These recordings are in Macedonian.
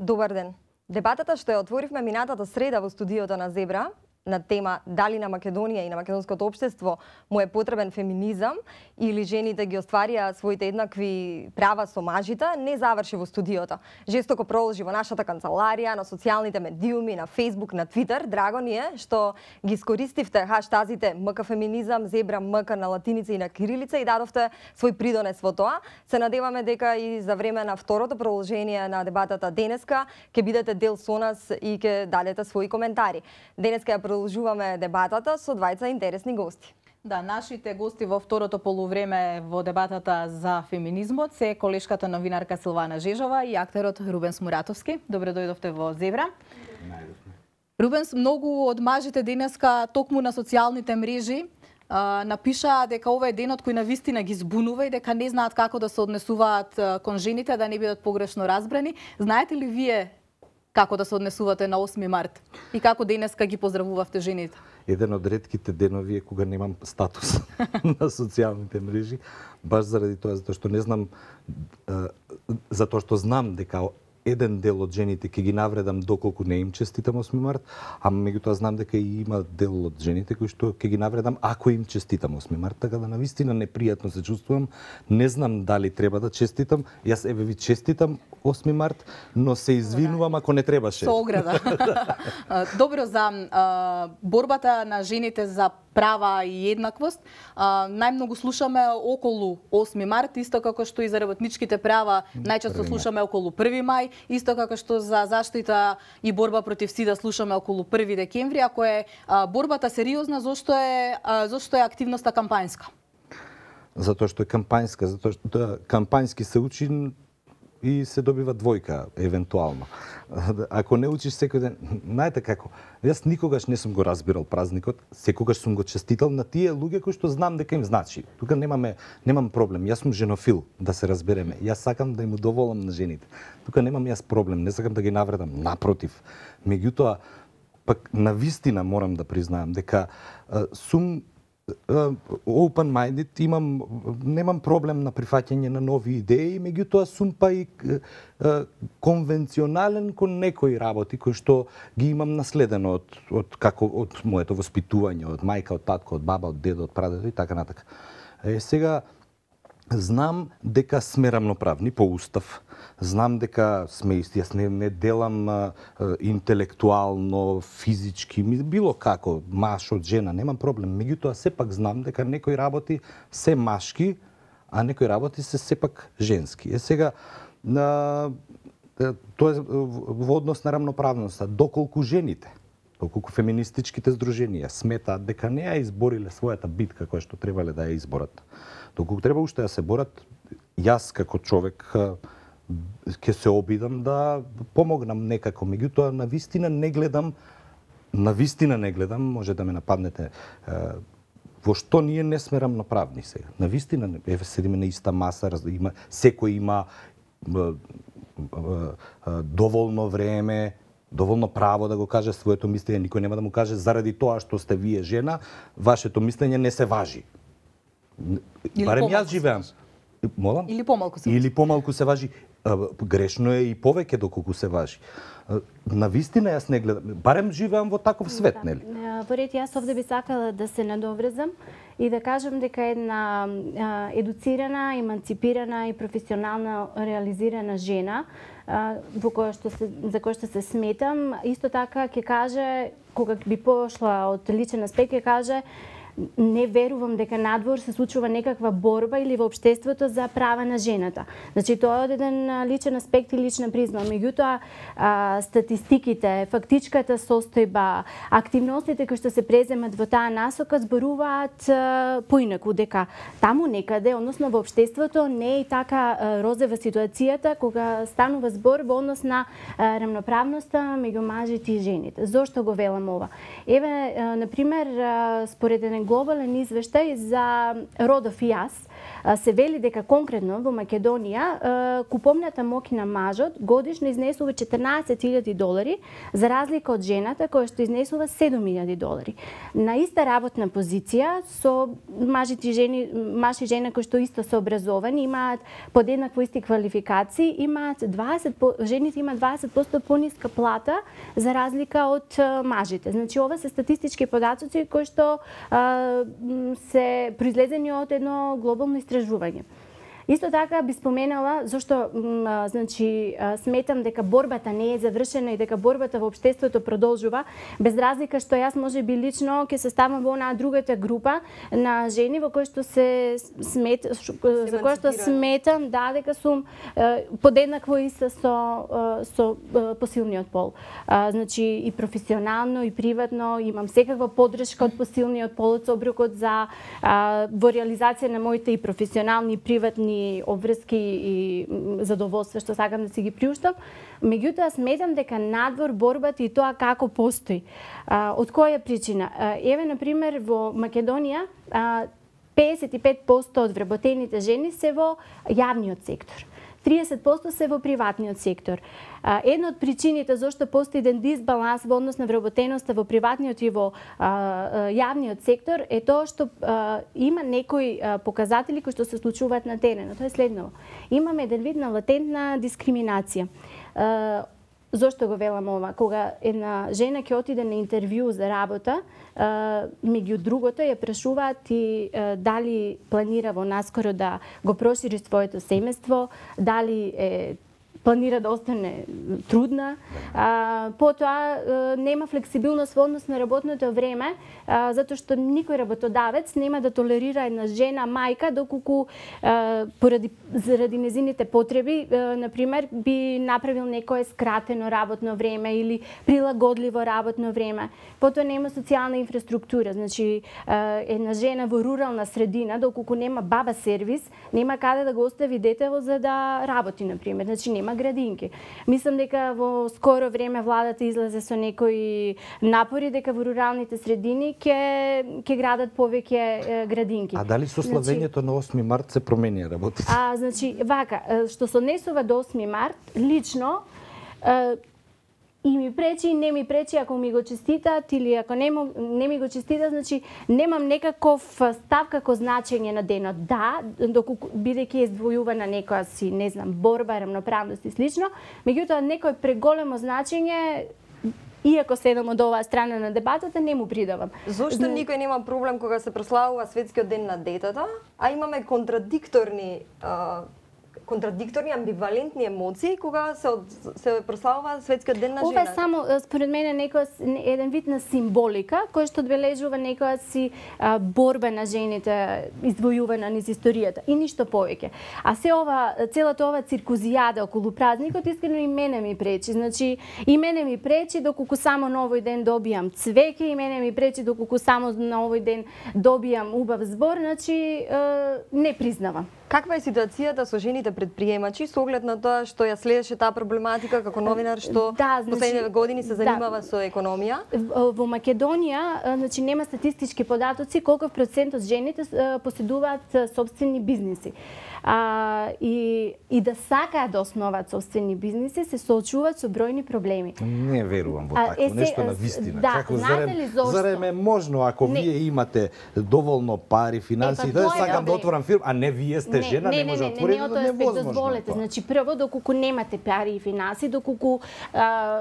Добар ден. Дебатата што ја отворивме минатата среда во студиото на Зебра на тема дали на Македонија и на македонското општество му е потребен феминизам или жените ги остварија своите еднакви права со мажите, не заврши во студиото. Жестоко продолжи во нашата канцеларија, на социјалните медиуми, на Facebook, на Twitter. Драго ни е што ги искористивте хаштазите МК феминизам, Зебра МК на латиница и на кирилица и дадовте свој придонес во тоа. Се надеваме дека и за време на второто продолжение на дебатата денеска ќе бидете дел со нас и ќе дадете своји коментари. Денеска ја продолжуваме дебатата со двајца интересни гости. Да, нашите гости во второто полувреме во дебатата за феминизмот се колешката новинарка Силвана Жежова и актерот Рубенс Муратовски. Добре дојдовте во Зебра. Рубенс, многу од мажите денеска токму на социјалните мрежи напишаа дека ова е денот кој навистина ги збунува и дека не знаат како да се однесуваат кон жените, да не бидат погрешно разбрани. Знаете ли вие како да се однесувате на 8 март и како денеска ги поздравувавте жените? Еден од ретките денови е кога немам статус на социјалните мрежи, баш заради тоа, затоа што не знам, затоа што знам дека еден дел од жените ќе ги навредам доколку не им честитам 8 март, а меѓутоа знам дека и има дел од жените кои што ќе ги навредам ако им честитам 8 март, така да навистина непријатно се чувствувам. Не знам дали треба да честитам. Јас еве ви честитам 8 март, но се извинувам ако не требаше. Со ограда. Добро, за борбата на жените за права и еднаквост, најмногу слушаме околу 8 март, исто како што и за работничките права најчесто слушаме околу 1 мај, исто како што за заштита и борба против СИДА слушаме околу 1 декември. Ако е борбата сериозна, зошто е активноста кампањска? Затоа што е кампањска, затоа што кампањски се учи и се добива двојка, евентуално. Ако не учиш секој ден, знаете како, јас никогаш не сум го разбирал празникот, секогаш сум го честитал на тие луѓе кои што знам дека им значи. Тука немам проблем, јас сум женофил, да се разбереме. Јас сакам да им удоволам на жените. Тука немам јас проблем, не сакам да ги навредам, напротив. Меѓутоа, пак навистина морам да признаам дека сум open-minded, немам проблем на прифаќање на нови идеи, меѓутоа сум па и конвенционален кон некои работи кои што ги имам наследено од моето воспитување, од мајка, од татко, од баба, од дедо, од прадедо и така натака. Сега знам дека сме рамноправни по устав. Знам дека сме исти, јас не делам интелектуално, физички, било како, маж од жена, немам проблем. Меѓутоа, сепак знам дека некои работи се машки, а некои работи се сепак женски. Сега, тоа е во однос на рамноправноста. Доколку жените, доколку феминистичките здруженија сметаат дека не ја избориле својата битка која што требале да ја изборат, доколку треба уште да се борат, јас како човек ќе се обидам да помогнам некако. Меѓутоа, навистина не гледам, може да ме нападнете, во што ние не сме рамноправни сега. Навистина, еве седиме на иста маса, секој има доволно време, доволно право да го каже своето мислење, никој нема да му каже заради тоа што сте вие жена, вашето мислење не се важи. Барем јас живеам. Молам? Или помалку се важи. Или помалку се важи. Грешно е и повеќе доколку се важи. Навистина јас не гледам. Барем живеам во таков свет, нели? Поред јас овде би сакала да се надоврзам и да кажам дека една едуцирана, еманципирана и професионална реализирана жена за која што се сметам, исто така ќе каже, кога би пошла од личен аспект, ќе каже не верувам дека надвор се случува некаква борба или во општеството за права на жената. Значи, тоа е од еден личен аспект и лична призма. Меѓутоа, статистиките, фактичката состојба, активностите кои што се преземат во таа насока зборуваат поинаку, дека таму некаде, односно во општеството, не е и така розева ситуацијата кога станува збор во однос на рамноправноста меѓу мажите и жените. Зошто го велам ова? Еве, например, според еден глобален извештај за родов и јас се вели дека конкретно во Македонија куповната моќ на мажот годишно изнесува $14,000 за разлика од жената која што изнесува $7,000. На иста работна позиција со маж и жена кои што исто се образовани, имаат подеднакво исти квалификации, жените имаат 20% пониска плата за разлика од мажите. Значи ова се статистички податоци кои што се произлезени од едно глобално истражување. Исто така би споменала зашто сметам дека борбата не е завршена и дека борбата во општеството продолжува, без разлика што јас можеби лично ќе се ставам во онаа другата група на жени во кои што за кои што сметам дека сум подеднакво иста со посилниот пол. Значи и професионално и приватно имам секаква поддршка од посилниот пол, од собрукот за во реализација на моите и професионални и приватни обврски и задоволства што сакам да си ги приуштам. Меѓутоа сметам дека надвор борбата и тоа како постои. Од која причина? Еве на пример во Македонија 55% од вработените жени се во јавниот сектор. 30% се во приватниот сектор. Една од причините зашто постои еден дисбаланс во однос на вработеноста во приватниот и во јавниот сектор е тоа што има некои показатели кои што се случуваат на теренот. Тоа е следново. Имаме еден вид на латентна дискриминација. Зошто го велам ова? Кога една жена ќе отиде на интервју за работа, меѓу другото ја прашуваат и дали планира во наскоро да го прошири своето семејство, дали планира да остане трудна. Потоа нема флексибилност во однос на работното време, затоа што никој работодавец нема да толерира една жена мајка доколку заради незините потреби, на пример, би направил некое скратено работно време или прилагодливо работно време. Потоа нема социјална инфраструктура, значи една жена во рурална средина доколку нема баба сервис, нема каде да го остави детево за да работи, на пример. Значи нема градинки. Мислам дека во скоро време владата излезе со некои напори дека во руралните средини ќе градат повеќе градинки. А дали со славењето на 8 март се промени работите? Значи вака, што се однесува до 8 март, лично и ми пречи и не ми пречи ако ми го честитат или ако не ми го честитат, значи немам некаков став како значење на денот. Да, доколку бидејќи е издвојувана некоја си, не знам, борба, рамноправност и слично, меѓутоа некој преголемо значење, иако седам од оваа страна на дебатата, не му придавам. Зошто никој нема проблем кога се прославува Светскиот ден на детето, а имаме контрадикторни амбивалентни емоции кога се прославува Светскиот ден на жената? Ова е само според мене еден вид на символика кој што одбележува некоја си борба на жените издвојувана низ историјата и ништо повеќе. А целата ова циркузијада околу празникот искрено и мене ми пречи. Значи и мене ми пречи доколку само на овој ден добијам цвеќе, и мене ми пречи доколку само на овој ден добијам убав збор, значи не признавам. Каква е ситуацијата со жените предприемачи со оглед на тоа што ја следеше таа проблематика како новинар што последните години се занимава со економија? Во Македонија, значи нема статистички податоци колку процент од жените поседуваат сопствени бизниси. И да сакаат да основаат собствени бизниси, се соочуваат со бројни проблеми. Не верувам во такво нешто на вистина. Како зарем е можно ако вие имате доволно пари, финансии, да сакам да отворам фирма, а не вие сте жена, не може да отворите, невозможно. Дозволете, значи прво доколку немате пари и финансии, доколку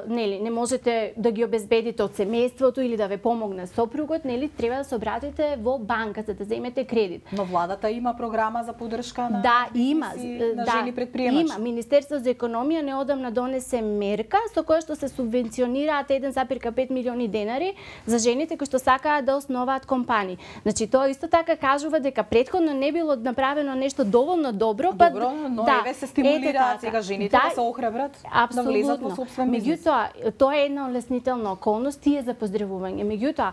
не можете да ги обезбедите од семејството или да ве помогне сопругот, треба да се обратите во банка за да земете кредит. Но владата има програма за поддршка на има жени предприемачи. Има. Министерството за економија неодамна донесе мерка со која што се субвенционираат 1,5 милиони денари за жените кои што сакаат да основаат компании. Значи тоа исто така кажува дека претходно не било направено нешто доволно добро, но еве се стимулираат сега жените да се охрабрат да влезат во сопствен бизнис. Меѓутоа, тоа е една олеснителна околност и е за поздравување. Меѓутоа,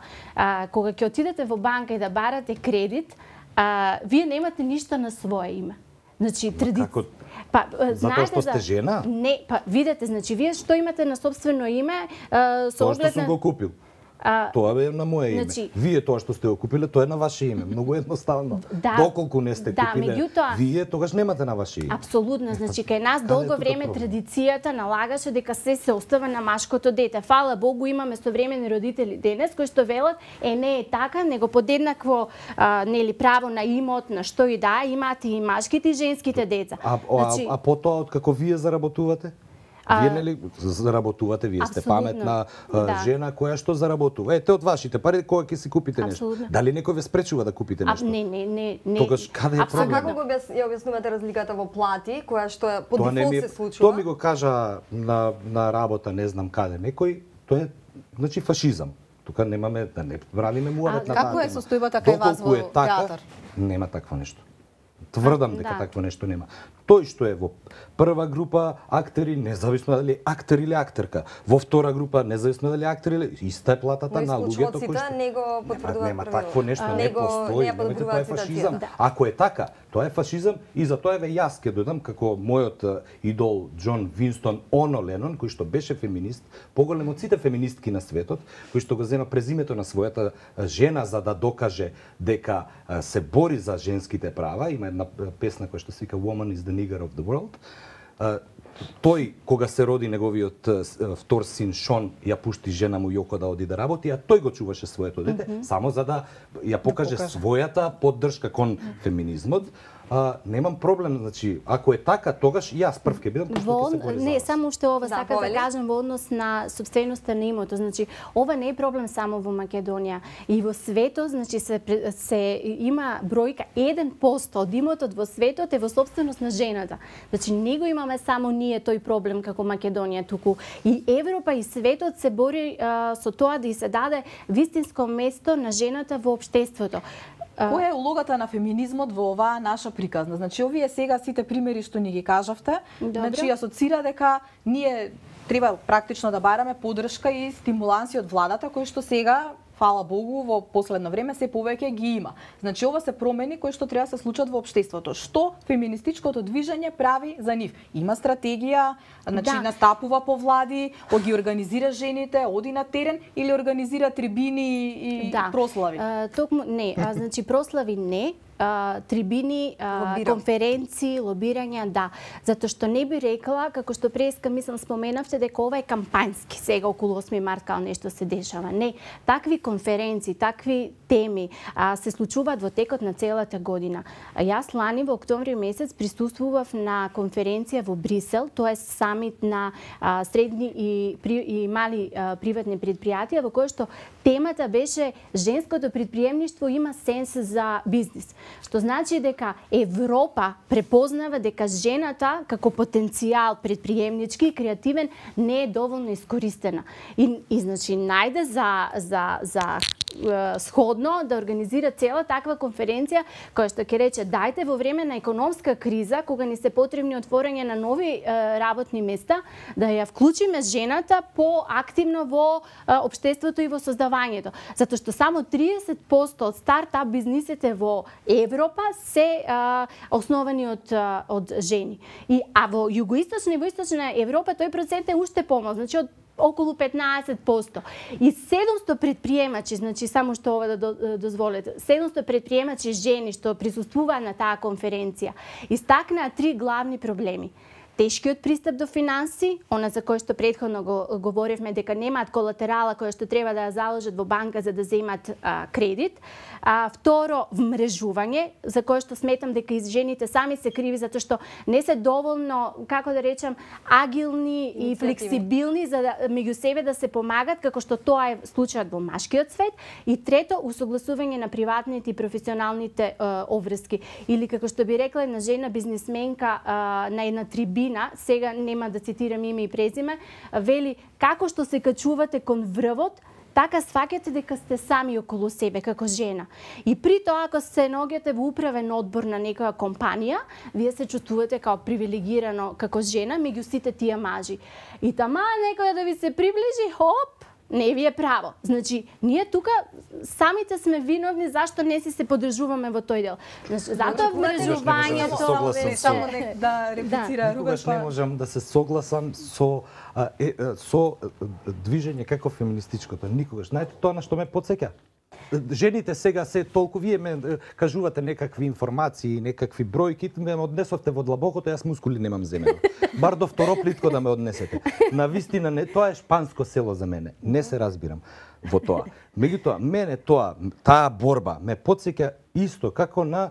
кога ќе отидете во банка и да барате кредит, вие немате ништо на свое име. Значи, затоа што сте жена? Не, видете, значи, вие што имате на собствено име, Тоа што сум го купил. Тоа е на мое име. Значи, Вие тоа што сте го купиле, тоа е на ваше име. Многу едноставно. Да, Доколку не сте да, купиле, меѓутоа, вие тогаш немате на ваше име. Апсолутно, значи кај нас Каде е долго тука време проблем? традицијата налагаше дека се остава на машкото дете. Фала Богу, имаме современи родители денес кои што велат не е така, него подеднакво нели право на имот, на што и да, имаат и машките и женските деца. А потоа откако вие заработувате? Вие нели заработувате, вие сте паметна жена која што заработува. Ете од вашите пари кога ќе си купите нешто. Дали некој ве спречува да купите нешто? Не. Тогаш каде е проблемот? Како го ја објаснувате разликата во плати, која што е по дефолт се случува? Тоа ми го кажа на работа, не знам каде, некој, тоа е значи фашизам. Тука немаме да не правиме муавет на таа. Како е состојбата кај вас во театар? Нема такво нешто. Тврдам дека такво нешто нема. Тој што е во прва група актери, независно дали актер или актерка, во втора група независно дали актер или иста е платата на луѓето кои што не го потврдуваат. Нема такво нешто, не постои, немојте, тоа е фашизам. Ако е така, тоа е фашизам и за тоа јас ќе додам како мојот идол Џон Винстон Оно Ленон, кој што беше феминист, поголем од сите феминистки на светот, кој што го зема презимето на својата жена за да докаже дека се бори за женските права. Има една песна која што се вика Woman is the nigger of the world. Тој, кога се роди неговиот втор син Шон, ја пушти жена му Јоко да оди да работи, а тој го чуваше своето дете, само за да ја покаже својата поддршка кон феминизмот. Немам проблем, значи, ако е така, тогаш јас прв ќе бидам кој ќе се бори за Не, вас. само уште ова сака да кажам во однос на собственоста на имото. Значи, ова не е проблем само во Македонија. И во светот, значи, се има бројка 1% од имотот во светот е во собственост на жената. Значи, не го имаме само ние тој проблем како Македонија, туку и Европа и светот се бори со тоа да и се даде вистинско место на жената во општеството. Која е улогата на феминизмот во оваа наша приказна? Значи, овие сега сите примери што ни ги кажавте, значи асоцира дека ние треба практично да бараме поддршка и стимуланси од владата кои што сега фала Богу, во последно време се повеќе ги има. Значи, ова се промени кои што треба да се случат во општеството. Што феминистичкото движење прави за нив? Има стратегија, значи настапува по влади, ги организира жените, оди на терен или организира трибини и прослави? Токму не, значи прослави не, трибини, конференции, лобирања, да. Затоа што не би рекла, како што преска мислам споменавте, дека ова е кампањски сега околу 8 март као нешто се дешава. Не, такви конференции, такви теми се случуваат во текот на целата година. Јас лани во октомври месец присуствував на конференција во Брисел, тоа е самит на средни и мали приватни предпријатија, во кој што темата беше женското предприемништво има сенс за бизнис. Што значи дека Европа препознава дека жената како потенцијал предприемнички и креативен не е доволно искористена. И значи најде за сходно да организира цела таква конференција која што ќе рече дајте во време на економска криза кога ни се потребни отворање на нови работни места да ја вклучиме жената поактивно во општеството и во создавањето. Затоа што само 30% од стартап бизнисите во Европа се основани од жени. А во југоисточна и во источна Европа тој процент е уште помал, значи од околу 15%. И 700 предприемачи, значи само што ова да дозволите, 700 предприемачи жени што присуствуваа на таа конференција, истакнаа 3 главни проблеми. Тешкиот пристап до финанси, она за кој што претходно го говоревме дека немаат колатерала која што треба да ја заложат во банка за да земат кредит. Второ, вмрежување, за кое што сметам дека и жените сами се криви затоа што не се доволно, како да речам, агилни и флексибилни за да меѓу себе да се помагат, како што тоа е случајот во машкиот свет. И трето, усогласување на приватните и професионалните обврски. Или како што би рекла една жена бизнисменка на една трибина, сега нема да цитирам име и презиме, вели како што се качувате кон врвот, така сваќате дека сте сами околу себе како жена. И при тоа, ако се наоѓате во управен одбор на некоја компанија, вие се чувствувате као привилегирано како жена меѓу сите тие мажи. И тама некоја да ви се приближи, хоп, не ви е право. Значи, ние тука самите сме виновни зашто не си се подржуваме во тој дел. Значи, затоа вмрежувањето... Само да реплицира Рубен. Никогаш не можам да се согласам со движење како феминистичкото. Никогаш. Знаете тоа на што ме потсеќа? Жените сега се толку, вие ме кажувате некакви информации, некакви бројки, ме однесовте во длабокото, јас мускули немам земено. Бар до второ плитко да ме однесете. На вистина не, тоа е шпанско село за мене. Не се разбирам во тоа. Меѓутоа, мене таа борба ме потсеќа исто како на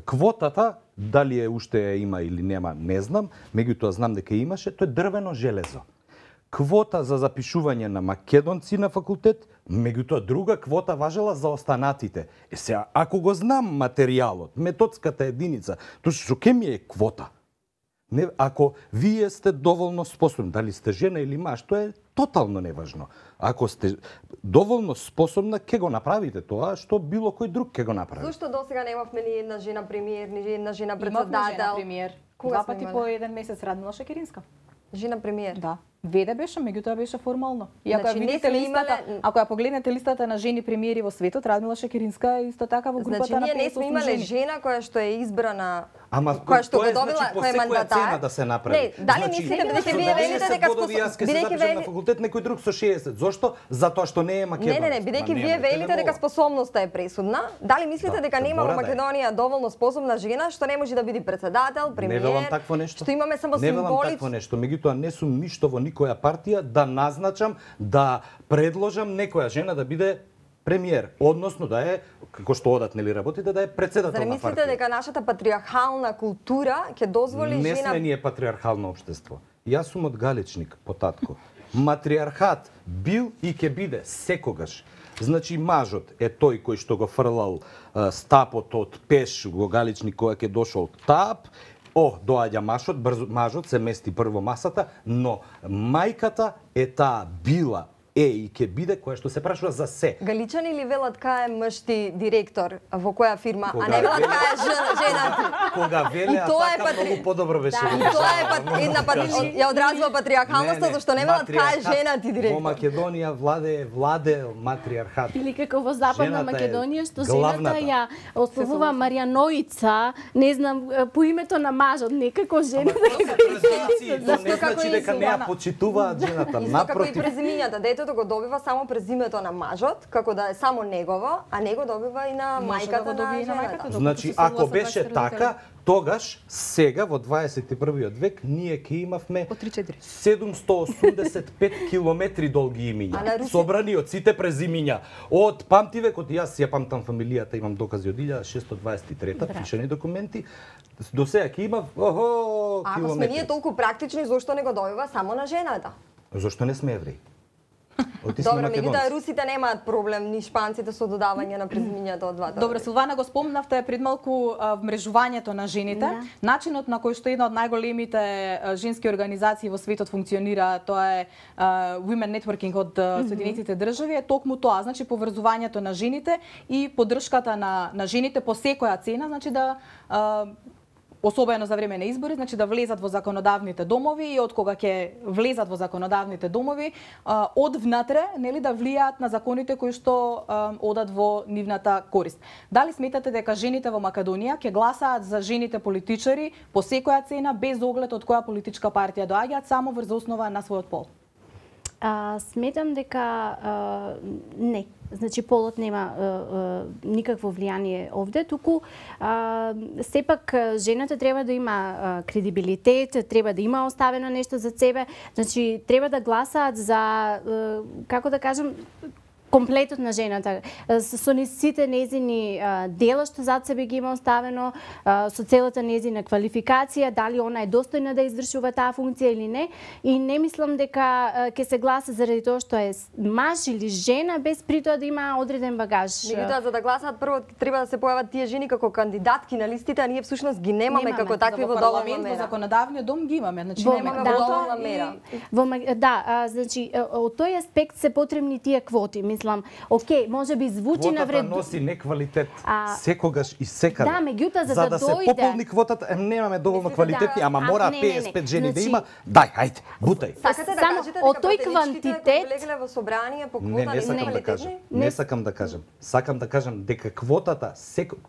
квотата, дали е уште има или нема, не знам, меѓутоа знам дека имаше, тоа е дрвено железо. Квота за запишување на македонци на факултет, меѓутоа друга квота важела за останатите. Сега, ако го знам материјалот, методската единица, тоа што ке ми е квота? Не, ако вие сте доволно способни, дали сте жена или маж, тоа е тотално неважно. Ако сте доволно способна, ке го направите тоа, што било кој друг ке го направи. Зошто досега немавме ни една жена премиер, ни една жена председател? Имавме жена премиер. Кога Два сме пати имале? по еден месец Радмила Шекеринска. Жена премиер. Да. Веде беше, меѓутоа беше формално. И ако Значи, ја не видите сме листата, имале- ако ја погледнете листата на жени премиери во светот, Радмила Шекеринска е исто така во групата Значи, на ние не сме 58 имале жени. жена која што е избрана, Ама која што тоа го е, добила, значи, по која е секоја мандатар. цена да се направи. Не, дали мислите бидејќи вие велите дека јас ке се запишам на факултет, некој друг со 60. Зошто? Затоа што не е македонец. Не, бидејќи вие велите дека способноста е пресудна, дали мислите дека нема во мора да е. Македонија доволно способна жена што не може да биде председател, Не премиер, велам такво нешто. што имаме само Не велам такво символично. нешто, меѓутоа не сум ништо во никоја партија да назначам, да предложам некоја жена да биде премиер, односно да е, како што одат нели работите, да е председател Зар на мислите партија. дека нашата патриархална култура ќе дозволи Не жена... сме ние патриархално општество. Јас сум од Галичник, по татко. Матриархат бил и ќе биде секогаш. Значи мажот е тој кој што го фрлал стапот од пеш во Галичник кога ќе дошол тап. Доаѓа мажот се мести прво масата, но мајката е таа била и ќе биде која што се прашува за се. Галичани ли велат кај е мшти директор во која фирма, а не велат кај е женати? Кога веле, а тоа е така патри- многу подобро беше. И тоа е една ја одразува патриархалноста, зашто не велат кај е матриархат. женати Во директор. Македонија владе матриархат. Или како во Западна Жената е Македонија, што главната. жената ја ословува Маријаноица, не знам, по името на мажот, некако жената Традиции, тоа не Зашто како значи дека не ја Силвана? почитуваат жената. Исто како и Напротив, презимињата, детето го добива само презимето на мажот, како да е само негово, а него добива и на Може да мајката го добие на и на жената. мајката. Докато значи се ако согласат беше двајцата така, тогаш сега во 21 век ние ќе имавме По 3-4. 785 километри долги А на имиња, Руси- собрани од сите презимиња. Од памтивекот, јас ја памтам фамилијата, имам докази од 1623-та, пишани документи. До сега ќе имав А ако сме ние километри. толку практични, зошто не го добива само на жената? Зошто не сме евреи? Оти сме Добро, меѓутоа македонци. русите немаат проблем ни шпанците со додавање на презимињата од двата. Добро, Силвана, го спомнавте пред малку вмрежувањето на жените. Начинот на кој што една од најголемите женски организации во светот функционира, тоа е Women Networking од Соединетите држави, е токму тоа, значи поврзувањето на жените и поддршката на жените по секоја цена, значи да особено за време на избори, значи да влезат во законодавните домови и од кога ќе влезат во законодавните домови, од внатре, нели, да влијаат на законите кои што одат во нивната корист. Дали сметате дека жените во Македонија ќе гласаат за жените политичари по секоја цена без оглед од која политичка партија доаѓаат, само врз основа на својот пол? Сметам дека не. Значи полот нема никакво влијание овде, туку сепак жената треба да има кредибилитет, треба да има оставено нешто за себе, значи треба да гласаат за, како да кажам, комплетот на жената, со сите незини дела што зад себе ги има оставено, со целата незина квалификација, дали она е достојна да извршува таа функција или не. И не мислам дека ќе се гласа заради тоа што е маж или жена, без при тоа да има одреден багаж. Меѓутоа, за да гласаат прво треба да се појават тие жени како кандидатки на листите, а ние всушност ги немаме како такви во доволна парламент, во мера. законодавниот дом ги имаме, значи Во немаме доволна квота мера. Да, значи од тој аспект се потребни тие квоти. мислам, окей, може би звучи на Квотата носи неквалитет секогаш и секаде. Да, меѓутоа за да се пополни квотата, немаме доволно квалитетни, ама мора 55 жени да има. Дај, хајде, бутај. Сакате да кажете дека пратеничките кои влегле во собрание по квота не сакам да кажам. Не сакам да кажам. Сакам да кажам дека квотата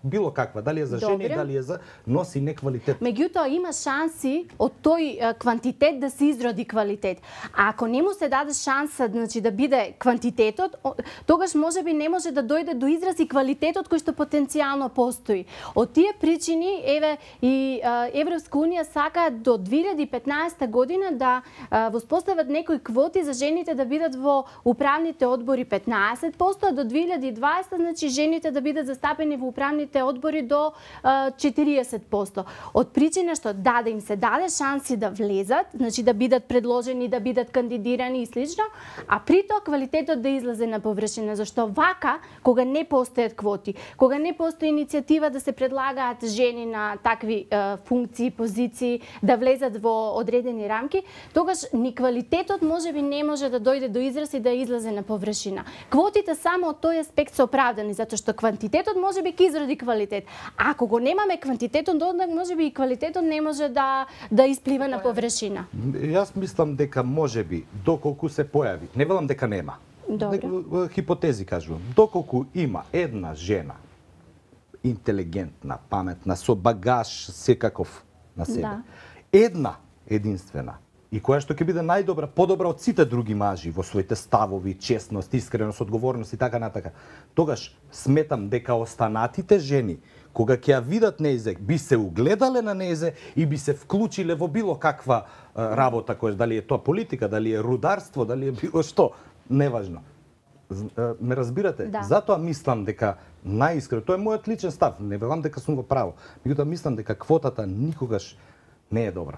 било каква, дали е за жени, дали е за носи неквалитет. Меѓутоа има шанси од тој квантитет да се изроди квалитет. А ако не му се даде шанса, значи да биде квантитетот, тогаш можеби не може да дојде до израз и квалитетот кој што потенцијално постои. Од тие причини, еве и Европска унија сака до 2015 година да воспостават некои квоти за жените да бидат во управните одбори 15%, а до 2020 значи жените да бидат застапени во управните одбори до 40%. Од причина што да им се даде шанси да влезат, значи да бидат предложени, да бидат кандидирани и слично, а при тоа квалитетот да излезе на површина, зашто вака кога не постојат квоти, кога не постои иницијатива да се предлагаат жени на такви функции, позиции, да влезат во одредени рамки, тогаш ни квалитетот можеби не може да дојде до израз и да излезе на површина. Квотите само од тој аспект се оправдани, затоа што квантитетот можеби ќе изроди квалитет. А ако го немаме квантитетот, однак можеби и квалитетот не може да исплива на површина. Јас мислам дека можеби доколку се појави, не велам дека нема. Добро. Хипотези кажувам. Доколку има една жена интелигентна, паметна, со багаж секаков на себе. Да. Една единствена и која што ќе биде најдобра, подобра од сите други мажи во своите ставови, честност, искреност, одговорност и така натака. Тогаш сметам дека останатите жени кога ќе ја видат нејзе, би се угледале на нејзе и би се вклучиле во било каква работа, која дали е тоа политика, дали е рударство, дали е било што, неважно. Ме разбирате? Да. Затоа мислам дека најискрено, тоа е мојот личен став, не велам дека сум во право, меѓутоа мислам дека квотата никогаш не е добра.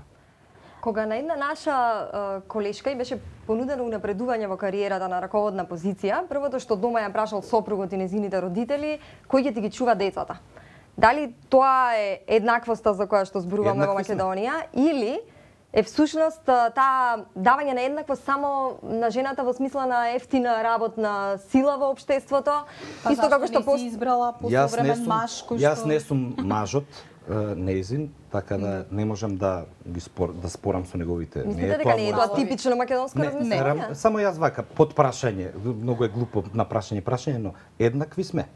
Кога на една наша колешка и беше понудено унапредување во кариерата на раководна позиција, првото што дома ја прашал сопругот и незините родители, кој ќе ти ги чува децата? Дали тоа е еднаквоста за која што зборуваме во Македонија или е всушност таа давање на еднаквост само на жената во смисла на ефтина работна сила во општеството, исто како што си избрала посовремен маж кој што... Јас не сум мажот нејзин, така да не можам да ги спорам со неговите. Мислите дека не е тоа типично македонско размислување? Само јас вака под прашање, многу е глупо на прашање, но еднакви сме.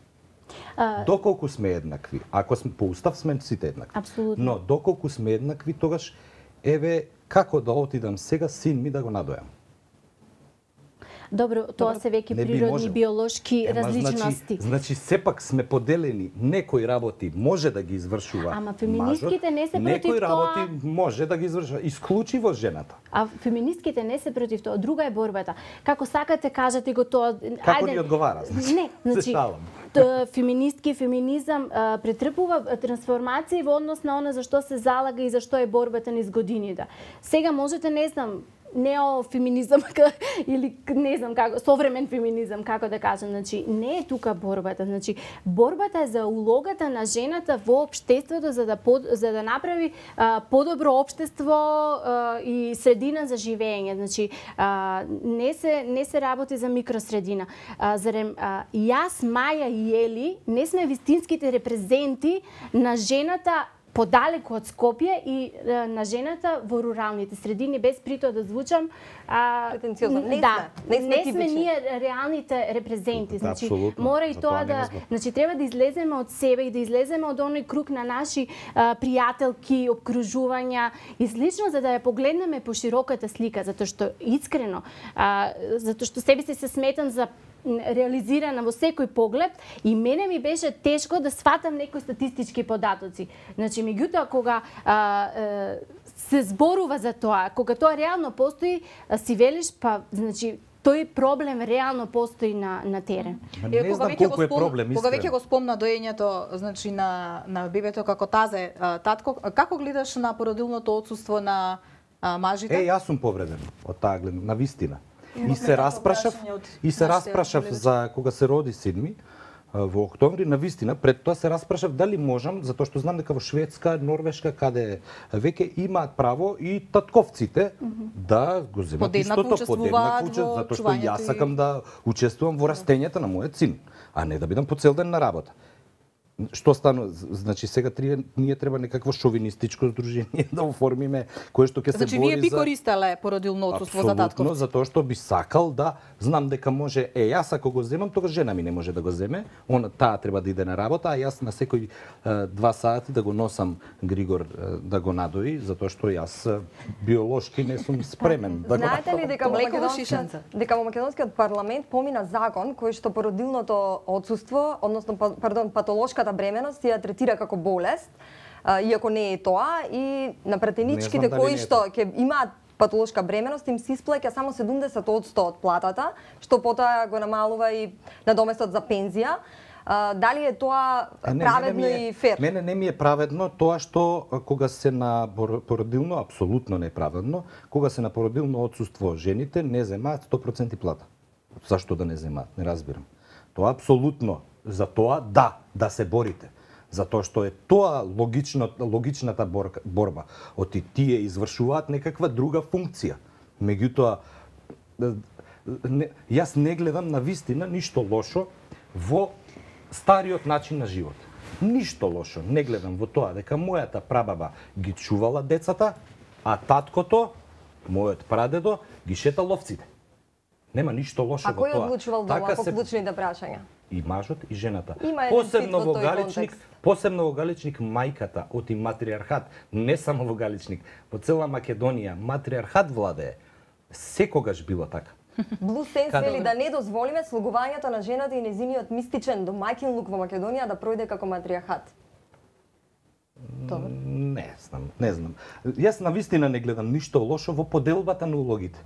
Доколку сме еднакви, ако сме по устав сме сите еднакви. Апсолутно. Но доколку сме еднакви, тогаш еве како да отидам сега син ми да го надојам. Добро, тоа се веќе природни биолошки различности. Значи сепак сме поделени, некои работи може да ги извршува. Ама феминистките не се против тоа. Некои работи може да ги извршува исклучиво жената. А феминистките не се против тоа. Друга е борбата. Како сакате кажете го тоа. Како ни одговара? Не, значи феминистки, феминизам претрпува трансформации во однос на она за што се залага и за што е борбата низ годините. Сега можете, не знам, неофеминизам или не знам како, современ феминизам, како да кажам, значи не е тука борбата, значи борбата е за улогата на жената во општеството за да направи подобро општество и средина за живење, значи не се работи за микросредина. Зарем јас, Маја и Ели не сме вистинските репрезенти на жената подалеку од Скопје и на жената во руралните средини, без при тоа да звучам претенциозно. Не сме ние реалните репрезенти. Значи мора и тоа да, значи треба да излеземе од себе и да излеземе од оној круг на наши пријателки, обкружувања и слично, за да ја погледнеме по широката слика, затоа што искрено, затоа што себе се сметам за реализирана во секој поглед и мене ми беше тешко да сватам некои статистички податоци. Значи, меѓутоа, кога се зборува за тоа, кога тоа реално постои, си велиш, па, значи, тој проблем реално постои на терен. Не знам колку е проблем, кога веќе го спомна доењето, значи на бебето како тазе, татко, како гледаш на породилното отсуство на мажите? Јас сум повреден од таа гледна, на вистина. И се распрашав за кога се роди син ми, во октомври, навистина, пред тоа се распрашав дали можам, затоа што знам дека во Шведска, Норвешка, каде веќе имаат право и татковците да го земат Подеднакво истото, учествуваат во затоа што чувањето јас сакам да учествувам во растењата на мојот син, а не да бидам по цел ден на работа. Што стана? Значи сега ние треба некакво шовинистичко здружение да оформиме кое што ќе се Значи бори вие би за користеле породилно отсуство за Апсолутно, татковци? затоа што би сакал да знам дека може, јас ако го земам, тогаш жена ми не може да го земе, таа треба да иде на работа, а јас на секој 2 сати да го носам Григор да го надои, затоа што јас биолошки не сум спремен да го Знаете ли дека Млеково шишенце. во македонскиот парламент помина закон кој што породилното отсуство, односно патолошката бременост ја третира како болест, иако не е тоа, и на пратеничките дали кои не е што ќе имаат патолошка бременост им се исплаќа само 70% од платата, што потоа го намалува и надоместот за пензија. Дали е тоа праведно и фер? Мене не ми е праведно тоа што кога се на породилно, апсолутно не е праведно, кога се на породилно отсуство жените не земаат 100% плата. Зашто да не земаат? Не разбирам. Тоа апсолутно. За тоа да се борите. Затоа што е тоа логичната борба. Оти тие извршуваат некаква друга функција. Меѓутоа, јас не гледам на вистина ништо лошо во стариот начин на живот. Ништо лошо не гледам во тоа дека мојата прабаба ги чувала децата, а таткото, мојот прадедо, ги шетал овците. Нема ништо лошо во тоа. А кој одлучувал дома по клучните прашања? И мажот и жената. Има еден цит во тој Посебно во Галичник мајката оти матриархат, не само во Галичник, во цела Македонија матриархат владее. Секогаш било така. Блу Сенс вели да не дозволиме слугувањето на жената и незиниот мистичен домаќинлук во Македонија да пројде како матриархат. Не знам. Јас навистина не гледам ништо лошо во поделбата на улогите.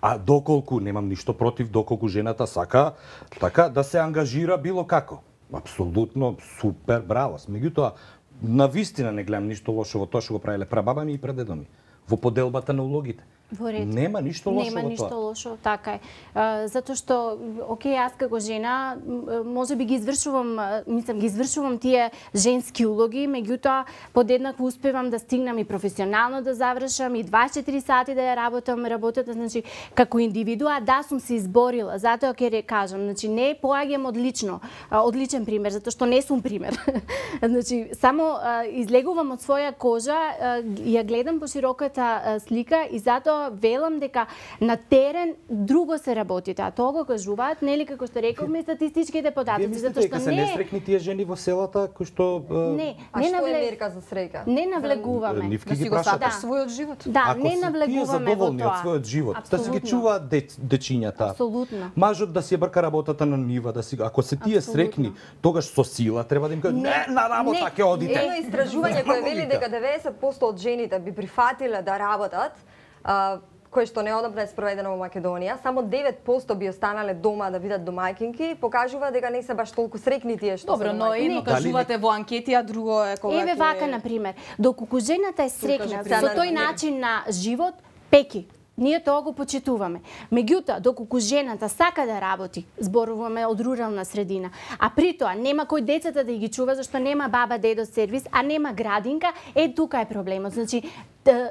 А доколку немам ништо против, доколку жената сака така да се ангажира било како. Апсолутно супер, браво. Меѓутоа, навистина не гледам ништо лошо во тоа што го правеле прабаба ми и прадедо ми. Во поделбата на улогите. Нема ништо лошо во тоа. Нема ништо лошо, така е. Затоа што, окей, јас како жена, може би ги извршувам тие женски улоги, меѓутоа подеднакво успевам да стигнам и професионално да завршам, и 24 сати да ја работам работата, значи, како индивидуа, да сум се изборила, затоа ќе кажам, значи, не поаѓам одличен пример, затоа што не сум пример. Значи, само излегувам од своја кожа, ја гледам по широката слика и затоа велам дека на терен друго се работите, а тоа го кажуваат, нели како што рековме статистичките податоци, затоа што се несрекни тие жени во селата кои што што е мерка за среќа? Не навлегуваме. Да си го садаш својот живот. Да, не навлегуваме во тоа. од својот живот, да си ги чуваат дечињата. Апсолутно. Мажот да си ја брка работата на нива, да си ако се тие срекни, тогаш со сила треба да им кажат не на работа ќе одите. Едно истражување кое вели дека 90% од жените би прифатиле да работат, кое што неодамна е спроведено во Македонија, само 9% би останале дома да бидат домаќинки, покажува дека не се баш толку срекни тие што Добро, но едно кажувате во анкети, а друго е кога Еве вака, на пример, доколку жената е срекна со тој начин на живот, пеки. Ние тоа го почитуваме. Меѓутоа, доколку жената сака да работи, зборуваме од рурална средина, а при тоа нема кој децата да ги чува зашто нема баба, дедо сервис, а нема градинка, тука е проблемот. Значи,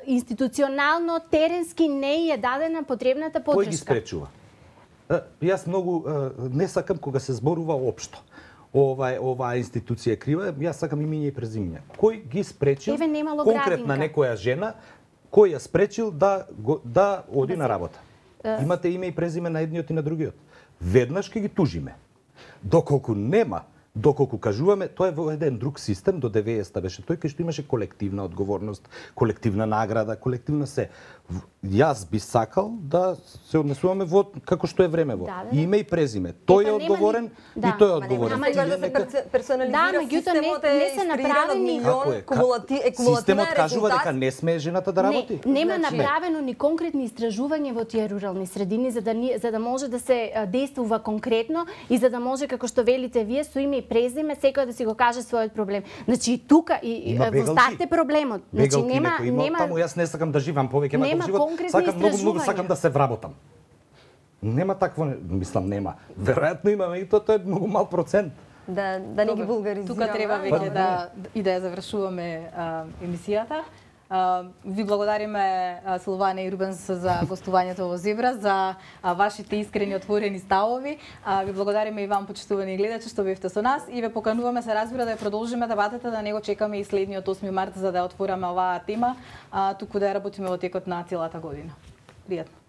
институционално, теренски не е дадена потребната поддршка. Кој ги спречува? Јас многу не сакам кога се зборува општо. Оваа институција е крива, јас сакам имиња и презимиња. Кој ги спречил конкретна некоја жена, кој ја спречил да оди на работа? Имате име и презиме на едниот и на другиот. Веднаш ќе ги тужиме. Доколку нема, доколку кажуваме, тоа е во еден друг систем, до 90-та беше тој кај што имаше колективна одговорност, колективна награда, колективна се. Јас би сакал да се однесуваме во како што е времево. Име и презиме. Тој е одговорен и тој е одговорен. Да се персонализира системот, не се направени Системот кажува дека не смее жената да работи. Нема направено ни конкретни истражувања во тие рурални средини за да може да се действува конкретно и за да може, како што велите вие, со име и презиме секој да си го каже својот проблем. Значи тука и во старт е проблемот. Значи нема таму јас не сакам да живам повеќе живот, сакам многу сакам да се вработам. Нема такво, мислам нема. Веројатно има, и тоа е многу мал процент. Да не ги вулгаризираме. Тука треба веќе да ја завршуваме емисијата. Ви благодариме Силвана и Рубенс за гостувањето во Зебра, за вашите искрени отворени ставови. Ви благодариме и вам, почитувани гледачи, што бевте со нас и ве покануваме, се разбира, да ја продолжиме дебатата, да не го чекаме и следниот 8 март за да ја отвориме оваа тема, туку да ја работиме во текот на целата година. Пријатно.